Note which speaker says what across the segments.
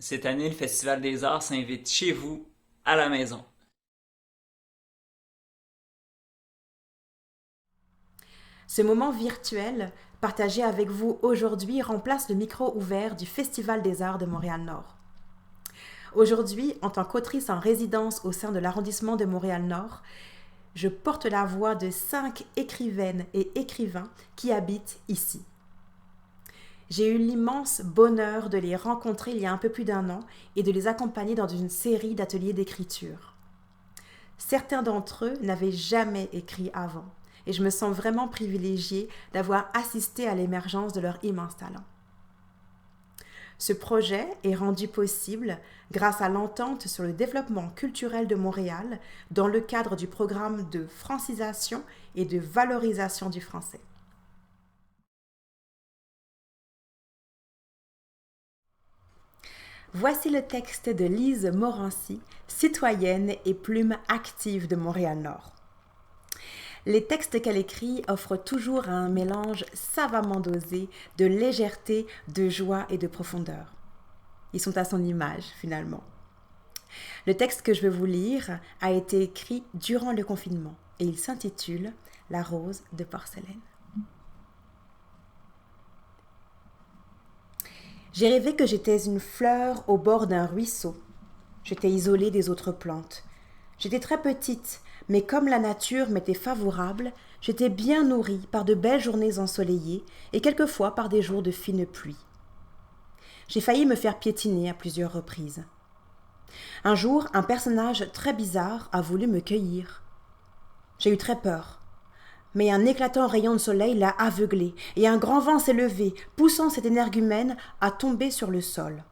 Speaker 1: Cette année, le Festival des Arts s'invite chez vous, à la maison.
Speaker 2: Ce moment virtuel, partagé avec vous aujourd'hui, remplace le micro ouvert du Festival des Arts de Montréal-Nord. Aujourd'hui, en tant qu'autrice en résidence au sein de l'arrondissement de Montréal-Nord, je porte la voix de 5 écrivaines et écrivains qui habitent ici. J'ai eu l'immense bonheur de les rencontrer il y a un peu plus d'un an et de les accompagner dans une série d'ateliers d'écriture. Certains d'entre eux n'avaient jamais écrit avant et je me sens vraiment privilégiée d'avoir assisté à l'émergence de leur immense talent. Ce projet est rendu possible grâce à l'entente sur le développement culturel de Montréal dans le cadre du programme de francisation et de valorisation du français. Voici le texte de Lise Morancy, citoyenne et plume active de Montréal-Nord. Les textes qu'elle écrit offrent toujours un mélange savamment dosé de légèreté, de joie et de profondeur. Ils sont à son image, finalement. Le texte que je vais vous lire a été écrit durant le confinement et il s'intitule « La rose de porcelaine ». J'ai rêvé que j'étais une fleur au bord d'un ruisseau. J'étais isolée des autres plantes. J'étais très petite, mais comme la nature m'était favorable, j'étais bien nourrie par de belles journées ensoleillées et quelquefois par des jours de fine pluie. J'ai failli me faire piétiner à plusieurs reprises. Un jour, un personnage très bizarre a voulu me cueillir. J'ai eu très peur. Mais un éclatant rayon de soleil l'a aveuglé, et un grand vent s'est levé, poussant cet énergumène à tomber sur le sol.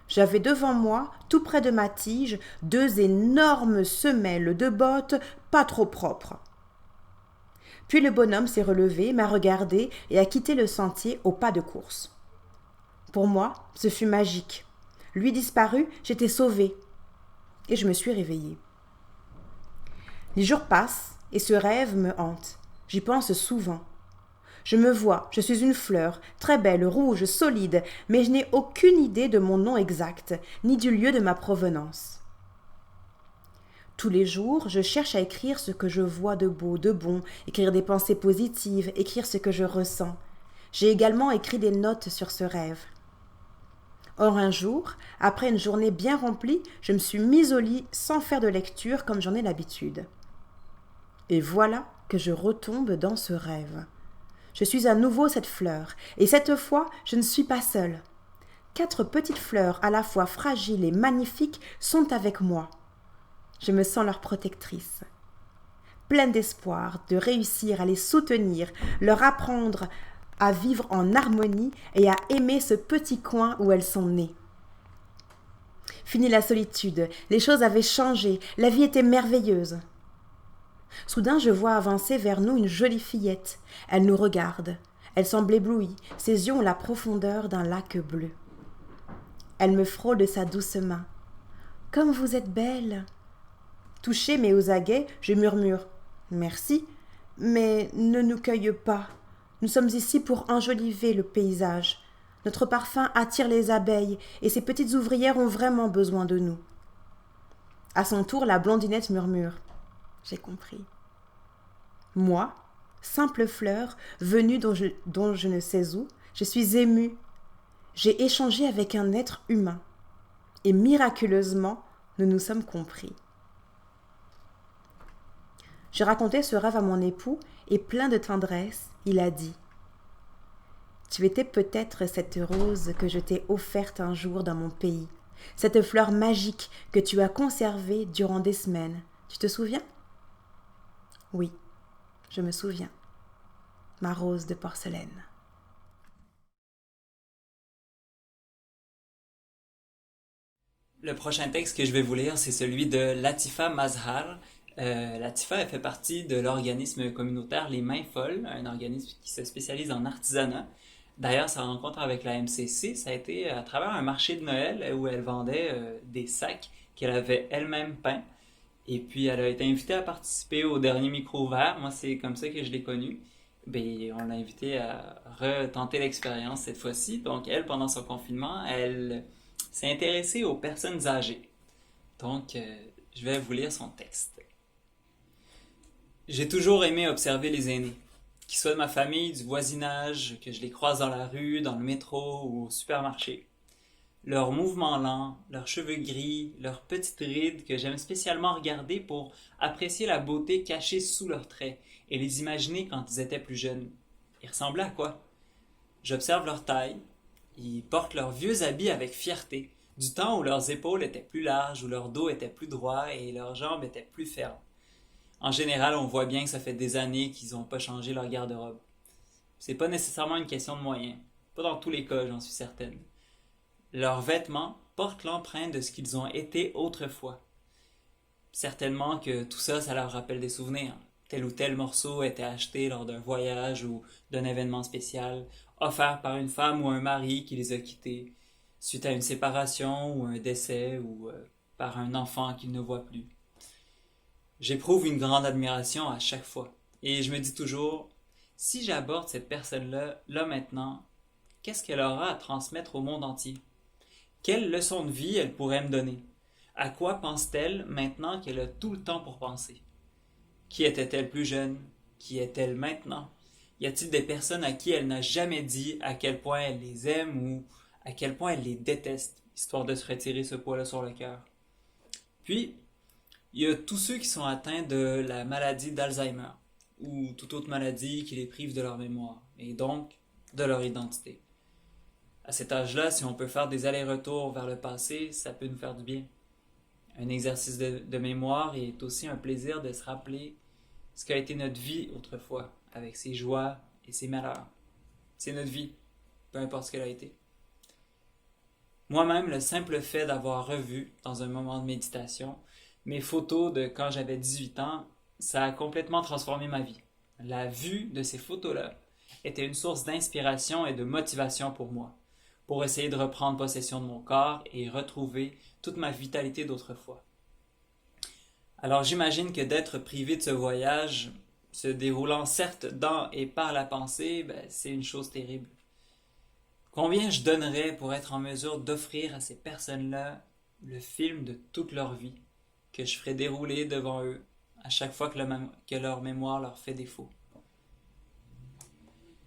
Speaker 2: J'avais devant moi, tout près de ma tige, 2 énormes semelles de bottes pas trop propres. Puis le bonhomme s'est relevé, m'a regardé et a quitté le sentier au pas de course. Pour moi, ce fut magique. Lui disparu, j'étais sauvée. Et je me suis réveillée. Les jours passent, et ce rêve me hante. J'y pense souvent. Je me vois, je suis une fleur, très belle, rouge, solide, mais je n'ai aucune idée de mon nom exact, ni du lieu de ma provenance. Tous les jours, je cherche à écrire ce que je vois de beau, de bon, écrire des pensées positives, écrire ce que je ressens. J'ai également écrit des notes sur ce rêve. Or un jour, après une journée bien remplie, je me suis mise au lit sans faire de lecture comme j'en ai l'habitude. Et voilà que je retombe dans ce rêve. Je suis à nouveau cette fleur, et cette fois, je ne suis pas seule. 4 petites fleurs à la fois fragiles et magnifiques sont avec moi. Je me sens leur protectrice. Pleine d'espoir, de réussir à les soutenir, leur apprendre à vivre en harmonie et à aimer ce petit coin où elles sont nées. Fini la solitude, les choses avaient changé, la vie était merveilleuse. Soudain, je vois avancer vers nous une jolie fillette. Elle nous regarde. Elle semble éblouie. Ses yeux ont la profondeur d'un lac bleu. Elle me frôle de sa douce main. « Comme vous êtes belle !» Touchée mais aux aguets, je murmure. « Merci, mais ne nous cueille pas. Nous sommes ici pour enjoliver le paysage. Notre parfum attire les abeilles et ces petites ouvrières ont vraiment besoin de nous. » À son tour, la blondinette murmure. J'ai compris. Moi, simple fleur, venue dont je ne sais où, je suis émue. J'ai échangé avec un être humain. Et miraculeusement, nous nous sommes compris. Je racontais ce rêve à mon époux et plein de tendresse, il a dit « Tu étais peut-être cette rose que je t'ai offerte un jour dans mon pays, cette fleur magique que tu as conservée durant des semaines. Tu te souviens ?» Oui, je me souviens. Ma rose de porcelaine.
Speaker 1: Le prochain texte que je vais vous lire, c'est celui de Latifa Mazhar. Latifa, elle fait partie de l'organisme communautaire Les Mains Folles, un organisme qui se spécialise en artisanat. D'ailleurs, sa rencontre avec la MCC, ça a été à travers un marché de Noël où elle vendait des sacs qu'elle avait elle-même peints. Et puis, elle a été invitée à participer au dernier micro ouvert. Moi, c'est comme ça que je l'ai connue. Ben, on l'a invitée à retenter l'expérience cette fois-ci. Donc, elle, pendant son confinement, elle s'est intéressé aux personnes âgées. Donc, je vais vous lire son texte. J'ai toujours aimé observer les aînés, qu'ils soient de ma famille, du voisinage, que je les croise dans la rue, dans le métro ou au supermarché. Leurs mouvements lents, leurs cheveux gris, leurs petites rides que j'aime spécialement regarder pour apprécier la beauté cachée sous leurs traits et les imaginer quand ils étaient plus jeunes. Ils ressemblaient à quoi? J'observe leur taille. Ils portent leurs vieux habits avec fierté, du temps où leurs épaules étaient plus larges, où leur dos était plus droit et leurs jambes étaient plus fermes. En général, on voit bien que ça fait des années qu'ils n'ont pas changé leur garde-robe. C'est pas nécessairement une question de moyens. Pas dans tous les cas, j'en suis certaine. Leurs vêtements portent l'empreinte de ce qu'ils ont été autrefois. Certainement que tout ça, ça leur rappelle des souvenirs. Tel ou tel morceau était acheté lors d'un voyage ou d'un événement spécial, offert par une femme ou un mari qui les a quittés, suite à une séparation ou un décès ou par un enfant qu'ils ne voient plus. J'éprouve une grande admiration à chaque fois. Et je me dis toujours, si j'aborde cette personne-là, là maintenant, qu'est-ce qu'elle aura à transmettre au monde entier? Quelle leçon de vie elle pourrait me donner? À quoi pense-t-elle maintenant qu'elle a tout le temps pour penser? Qui était-elle plus jeune? Qui est-elle maintenant? Y a-t-il des personnes à qui elle n'a jamais dit à quel point elle les aime ou à quel point elle les déteste, histoire de se retirer ce poids-là sur le cœur? Puis, il y a tous ceux qui sont atteints de la maladie d'Alzheimer ou toute autre maladie qui les prive de leur mémoire et donc de leur identité. À cet âge-là, si on peut faire des allers-retours vers le passé, ça peut nous faire du bien. Un exercice de mémoire est aussi un plaisir de se rappeler ce qu'a été notre vie autrefois, avec ses joies et ses malheurs. C'est notre vie, peu importe ce qu'elle a été. Moi-même, le simple fait d'avoir revu, dans un moment de méditation, mes photos de quand j'avais 18 ans, ça a complètement transformé ma vie. La vue de ces photos-là était une source d'inspiration et de motivation pour moi, pour essayer de reprendre possession de mon corps et retrouver toute ma vitalité d'autrefois. Alors j'imagine que d'être privé de ce voyage, se déroulant certes dans et par la pensée, c'est une chose terrible. Combien je donnerais pour être en mesure d'offrir à ces personnes-là le film de toute leur vie, que je ferai dérouler devant eux à chaque fois que leur mémoire leur fait défaut.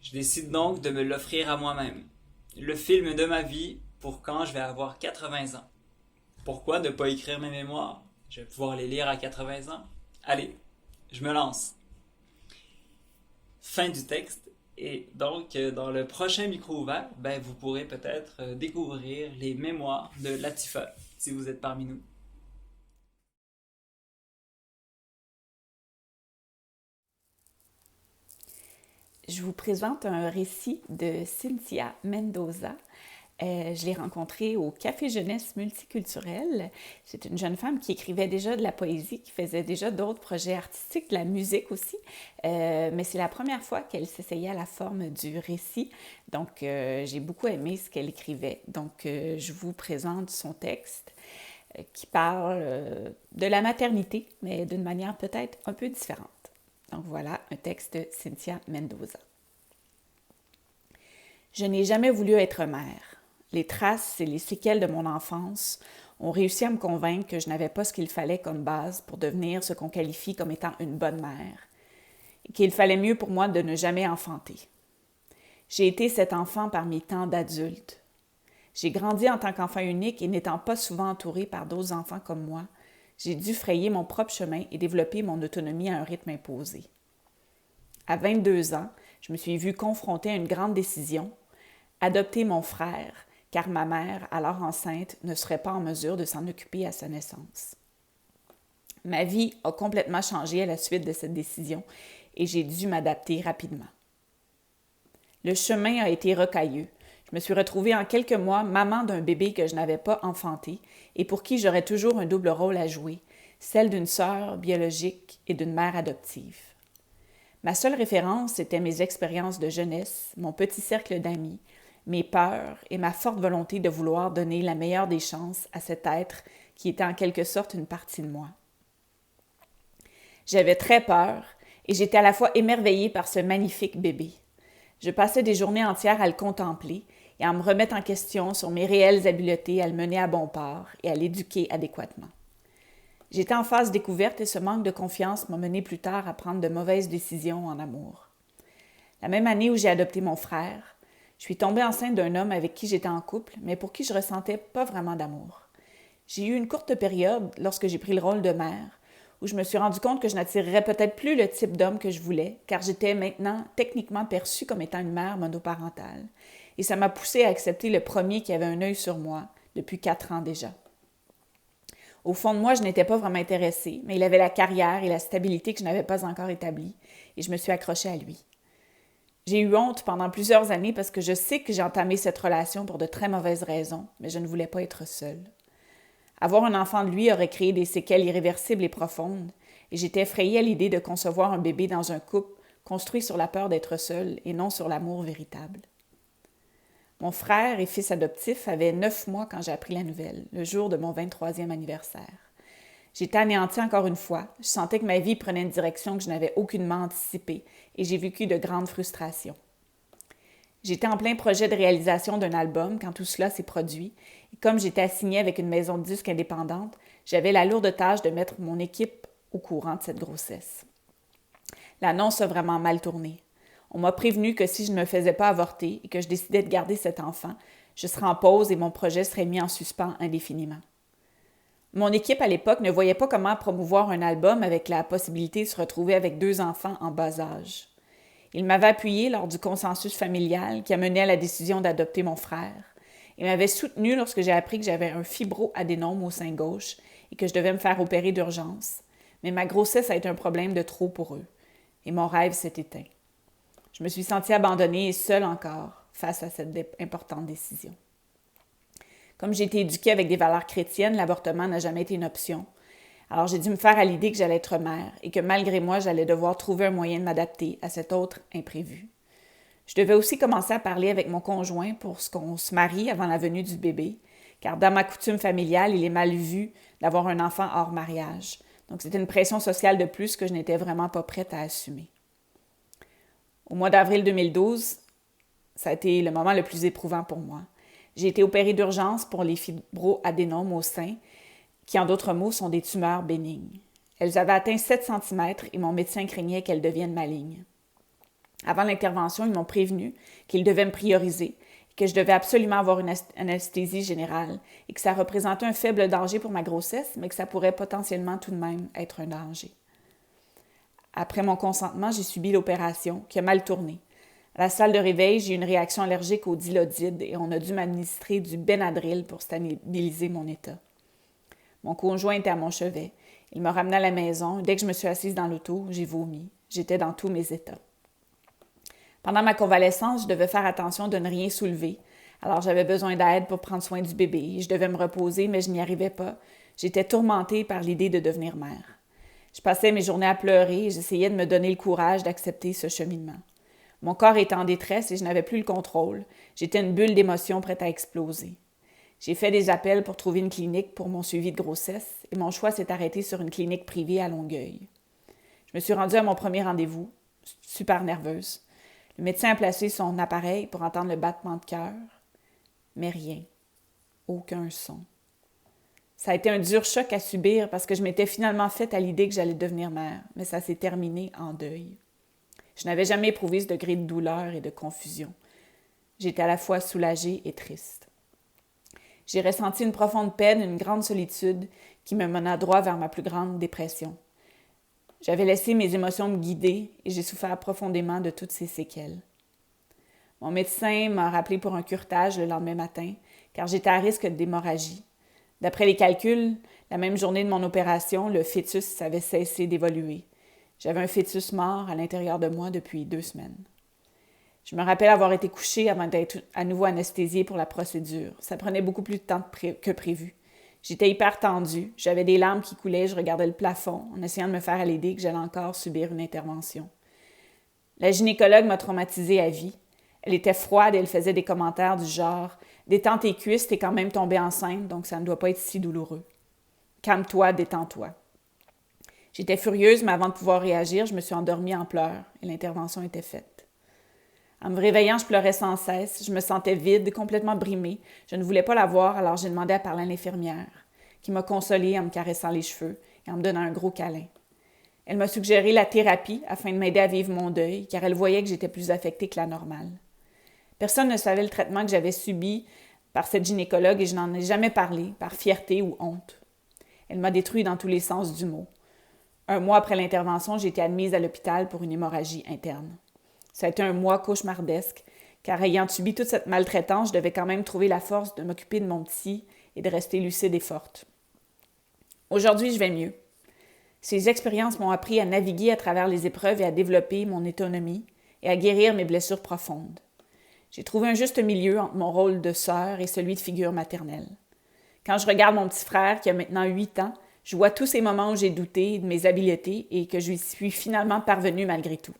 Speaker 1: Je décide donc de me l'offrir à moi-même. Le film de ma vie pour quand je vais avoir 80 ans. Pourquoi ne pas écrire mes mémoires? Je vais pouvoir les lire à 80 ans. Allez, je me lance. Fin du texte. Et donc, dans le prochain micro ouvert, vous pourrez peut-être découvrir les mémoires de Latifa, si vous êtes parmi nous.
Speaker 3: Je vous présente un récit de Cynthia Mendoza. Je l'ai rencontrée au Café Jeunesse Multiculturel. C'est une jeune femme qui écrivait déjà de la poésie, qui faisait déjà d'autres projets artistiques, de la musique aussi. Mais c'est la première fois qu'elle s'essayait à la forme du récit. Donc, j'ai beaucoup aimé ce qu'elle écrivait. Donc, je vous présente son texte qui parle de la maternité, mais d'une manière peut-être un peu différente. Donc voilà, un texte de Cynthia Mendoza. Je n'ai jamais voulu être mère. Les traces et les séquelles de mon enfance ont réussi à me convaincre que je n'avais pas ce qu'il fallait comme base pour devenir ce qu'on qualifie comme étant une bonne mère, et qu'il fallait mieux pour moi de ne jamais enfanter. J'ai été cet enfant parmi tant d'adultes. J'ai grandi en tant qu'enfant unique et n'étant pas souvent entourée par d'autres enfants comme moi, j'ai dû frayer mon propre chemin et développer mon autonomie à un rythme imposé. À 22 ans, je me suis vue confrontée à une grande décision, adopter mon frère, car ma mère, alors enceinte, ne serait pas en mesure de s'en occuper à sa naissance. Ma vie a complètement changé à la suite de cette décision et j'ai dû m'adapter rapidement. Le chemin a été rocailleux. Je me suis retrouvée en quelques mois maman d'un bébé que je n'avais pas enfanté et pour qui j'aurais toujours un double rôle à jouer, celle d'une sœur biologique et d'une mère adoptive. Ma seule référence était mes expériences de jeunesse, mon petit cercle d'amis, mes peurs et ma forte volonté de vouloir donner la meilleure des chances à cet être qui était en quelque sorte une partie de moi. J'avais très peur et j'étais à la fois émerveillée par ce magnifique bébé. Je passais des journées entières à le contempler et à me remettre en question sur mes réelles habiletés à le mener à bon port et à l'éduquer adéquatement. J'étais en phase découverte et ce manque de confiance m'a mené plus tard à prendre de mauvaises décisions en amour. La même année où j'ai adopté mon frère, je suis tombée enceinte d'un homme avec qui j'étais en couple, mais pour qui je ressentais pas vraiment d'amour. J'ai eu une courte période, lorsque j'ai pris le rôle de mère, où je me suis rendu compte que je n'attirerais peut-être plus le type d'homme que je voulais, car j'étais maintenant techniquement perçue comme étant une mère monoparentale. Et ça m'a poussée à accepter le premier qui avait un œil sur moi, depuis 4 ans déjà. Au fond de moi, je n'étais pas vraiment intéressée, mais il avait la carrière et la stabilité que je n'avais pas encore établie, et je me suis accrochée à lui. J'ai eu honte pendant plusieurs années parce que je sais que j'ai entamé cette relation pour de très mauvaises raisons, mais je ne voulais pas être seule. Avoir un enfant de lui aurait créé des séquelles irréversibles et profondes, et j'étais effrayée à l'idée de concevoir un bébé dans un couple construit sur la peur d'être seule et non sur l'amour véritable. Mon frère et fils adoptif avait 9 mois quand j'ai appris la nouvelle, le jour de mon 23e anniversaire. J'étais anéantie encore une fois, je sentais que ma vie prenait une direction que je n'avais aucunement anticipée et j'ai vécu de grandes frustrations. J'étais en plein projet de réalisation d'un album quand tout cela s'est produit et comme j'étais assignée avec une maison de disques indépendante, j'avais la lourde tâche de mettre mon équipe au courant de cette grossesse. L'annonce a vraiment mal tourné. On m'a prévenu que si je ne me faisais pas avorter et que je décidais de garder cet enfant, je serais en pause et mon projet serait mis en suspens indéfiniment. Mon équipe à l'époque ne voyait pas comment promouvoir un album avec la possibilité de se retrouver avec 2 enfants en bas âge. Ils m'avaient appuyé lors du consensus familial qui a mené à la décision d'adopter mon frère et m'avaient soutenu lorsque j'ai appris que j'avais un fibroadénome au sein gauche et que je devais me faire opérer d'urgence. Mais ma grossesse a été un problème de trop pour eux et mon rêve s'est éteint. Je me suis sentie abandonnée et seule encore face à cette importante décision. Comme j'ai été éduquée avec des valeurs chrétiennes, l'avortement n'a jamais été une option. Alors j'ai dû me faire à l'idée que j'allais être mère et que malgré moi, j'allais devoir trouver un moyen de m'adapter à cet autre imprévu. Je devais aussi commencer à parler avec mon conjoint pour ce qu'on se marie avant la venue du bébé, car dans ma coutume familiale, il est mal vu d'avoir un enfant hors mariage. Donc c'était une pression sociale de plus que je n'étais vraiment pas prête à assumer. Au mois d'avril 2012, ça a été le moment le plus éprouvant pour moi. J'ai été opérée d'urgence pour les fibroadénomes au sein, qui en d'autres mots sont des tumeurs bénignes. Elles avaient atteint 7 cm et mon médecin craignait qu'elles deviennent malignes. Avant l'intervention, ils m'ont prévenu qu'ils devaient me prioriser, que je devais absolument avoir une anesthésie générale et que ça représentait un faible danger pour ma grossesse, mais que ça pourrait potentiellement tout de même être un danger. Après mon consentement, j'ai subi l'opération qui a mal tourné. À la salle de réveil, j'ai eu une réaction allergique au dilodide et on a dû m'administrer du Benadryl pour stabiliser mon état. Mon conjoint était à mon chevet. Il m'a ramené à la maison. Dès que je me suis assise dans l'auto, j'ai vomi. J'étais dans tous mes états. Pendant ma convalescence, je devais faire attention de ne rien soulever. Alors j'avais besoin d'aide pour prendre soin du bébé. Je devais me reposer, mais je n'y arrivais pas. J'étais tourmentée par l'idée de devenir mère. Je passais mes journées à pleurer et j'essayais de me donner le courage d'accepter ce cheminement. Mon corps était en détresse et je n'avais plus le contrôle. J'étais une bulle d'émotions prête à exploser. J'ai fait des appels pour trouver une clinique pour mon suivi de grossesse et mon choix s'est arrêté sur une clinique privée à Longueuil. Je me suis rendue à mon premier rendez-vous, super nerveuse. Le médecin a placé son appareil pour entendre le battement de cœur, mais rien, aucun son. Ça a été un dur choc à subir parce que je m'étais finalement faite à l'idée que j'allais devenir mère, mais ça s'est terminé en deuil. Je n'avais jamais éprouvé ce degré de douleur et de confusion. J'étais à la fois soulagée et triste. J'ai ressenti une profonde peine, une grande solitude qui me mena droit vers ma plus grande dépression. J'avais laissé mes émotions me guider et j'ai souffert profondément de toutes ces séquelles. Mon médecin m'a rappelé pour un curetage le lendemain matin, car j'étais à risque d'hémorragie. D'après les calculs, la même journée de mon opération, le fœtus avait cessé d'évoluer. J'avais un fœtus mort à l'intérieur de moi depuis 2 semaines. Je me rappelle avoir été couchée avant d'être à nouveau anesthésiée pour la procédure. Ça prenait beaucoup plus de temps que prévu. J'étais hyper tendue, j'avais des larmes qui coulaient, je regardais le plafond en essayant de me faire à l'idée que j'allais encore subir une intervention. La gynécologue m'a traumatisée à vie. Elle était froide et elle faisait des commentaires du genre « Détends tes cuisses, t'es quand même tombée enceinte, donc ça ne doit pas être si douloureux. Calme-toi, détends-toi. » J'étais furieuse, mais avant de pouvoir réagir, je me suis endormie en pleurs et l'intervention était faite. En me réveillant, je pleurais sans cesse, je me sentais vide, complètement brimée. Je ne voulais pas la voir, alors j'ai demandé à parler à l'infirmière, qui m'a consolée en me caressant les cheveux et en me donnant un gros câlin. Elle m'a suggéré la thérapie afin de m'aider à vivre mon deuil, car elle voyait que j'étais plus affectée que la normale. Personne ne savait le traitement que j'avais subi par cette gynécologue et je n'en ai jamais parlé, par fierté ou honte. Elle m'a détruit dans tous les sens du mot. 1 mois après l'intervention, j'ai été admise à l'hôpital pour une hémorragie interne. Ça a été un mois cauchemardesque, car ayant subi toute cette maltraitance, je devais quand même trouver la force de m'occuper de mon petit et de rester lucide et forte. Aujourd'hui, je vais mieux. Ces expériences m'ont appris à naviguer à travers les épreuves et à développer mon autonomie et à guérir mes blessures profondes. J'ai trouvé un juste milieu entre mon rôle de sœur et celui de figure maternelle. Quand je regarde mon petit frère qui a maintenant 8 ans, je vois tous ces moments où j'ai douté de mes habiletés et que je suis finalement parvenue malgré tout.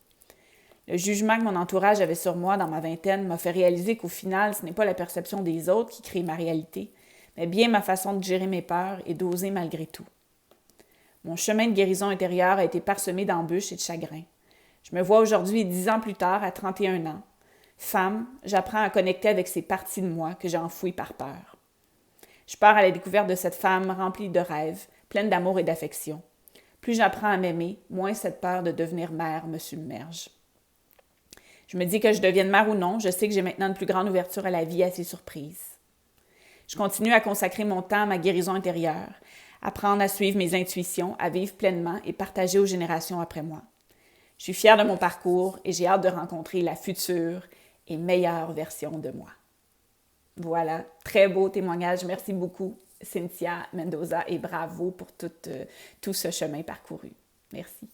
Speaker 3: Le jugement que mon entourage avait sur moi dans ma vingtaine m'a fait réaliser qu'au final, ce n'est pas la perception des autres qui crée ma réalité, mais bien ma façon de gérer mes peurs et d'oser malgré tout. Mon chemin de guérison intérieure a été parsemé d'embûches et de chagrins. Je me vois aujourd'hui, 10 ans plus tard, à 31 ans. Femme, j'apprends à connecter avec ces parties de moi que j'ai enfouies par peur. Je pars à la découverte de cette femme remplie de rêves, pleine d'amour et d'affection. Plus j'apprends à m'aimer, moins cette peur de devenir mère me submerge. Je me dis que je devienne mère ou non, je sais que j'ai maintenant une plus grande ouverture à la vie et à ses surprises. Je continue à consacrer mon temps à ma guérison intérieure, apprendre à suivre mes intuitions, à vivre pleinement et partager aux générations après moi. Je suis fière de mon parcours et j'ai hâte de rencontrer la future et meilleure version de moi. Voilà, très beau témoignage. Merci beaucoup, Cynthia Mendoza, et bravo pour tout ce chemin parcouru. Merci.